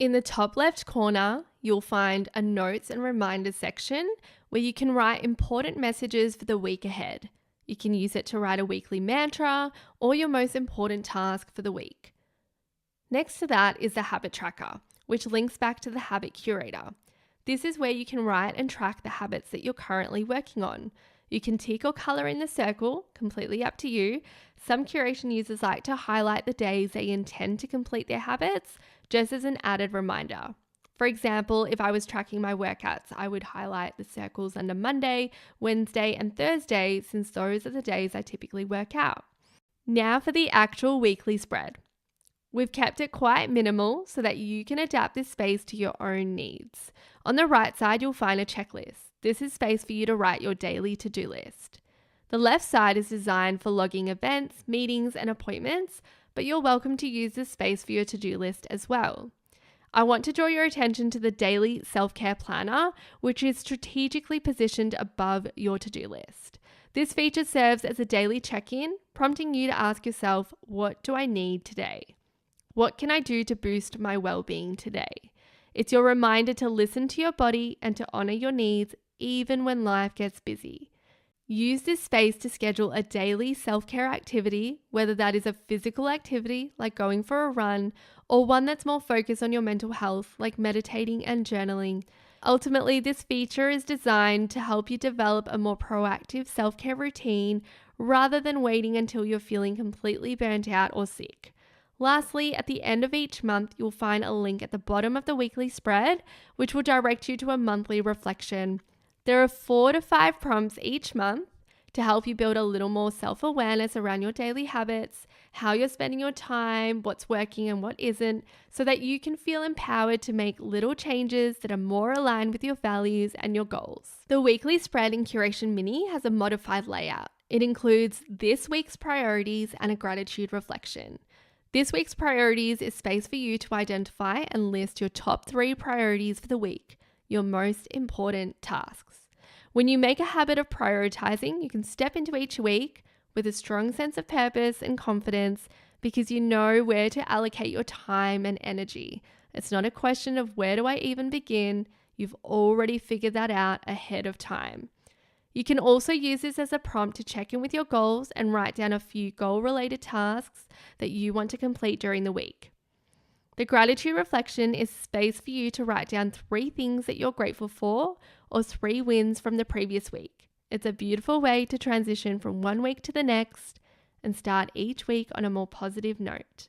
In the top left corner, you'll find a notes and reminders section where you can write important messages for the week ahead. You can use it to write a weekly mantra or your most important task for the week. Next to that is the habit tracker, which links back to the habit curator. This is where you can write and track the habits that you're currently working on. You can tick or color in the circle, completely up to you. Some Curation users like to highlight the days they intend to complete their habits, just as an added reminder. For example, if I was tracking my workouts, I would highlight the circles under Monday, Wednesday, and Thursday, since those are the days I typically work out. Now for the actual weekly spread. We've kept it quite minimal so that you can adapt this space to your own needs. On the right side, you'll find a checklist. This is space for you to write your daily to-do list. The left side is designed for logging events, meetings, and appointments, but you're welcome to use this space for your to-do list as well. I want to draw your attention to the daily self-care planner, which is strategically positioned above your to-do list. This feature serves as a daily check-in, prompting you to ask yourself, what do I need today? What can I do to boost my well-being today? It's your reminder to listen to your body and to honor your needs even when life gets busy. Use this space to schedule a daily self-care activity, whether that is a physical activity like going for a run or one that's more focused on your mental health like meditating and journaling. Ultimately, this feature is designed to help you develop a more proactive self-care routine rather than waiting until you're feeling completely burnt out or sick. Lastly, at the end of each month, you'll find a link at the bottom of the weekly spread, which will direct you to a monthly reflection. There are 4 to 5 prompts each month to help you build a little more self-awareness around your daily habits, how you're spending your time, what's working and what isn't, so that you can feel empowered to make little changes that are more aligned with your values and your goals. The weekly spread in Curation Mini has a modified layout. It includes this week's priorities and a gratitude reflection. This week's priorities is space for you to identify and list your top 3 priorities for the week, your most important tasks. When you make a habit of prioritizing, you can step into each week with a strong sense of purpose and confidence because you know where to allocate your time and energy. It's not a question of where do I even begin? You've already figured that out ahead of time. You can also use this as a prompt to check in with your goals and write down a few goal-related tasks that you want to complete during the week. The gratitude reflection is space for you to write down 3 things that you're grateful for or 3 wins from the previous week. It's a beautiful way to transition from one week to the next and start each week on a more positive note.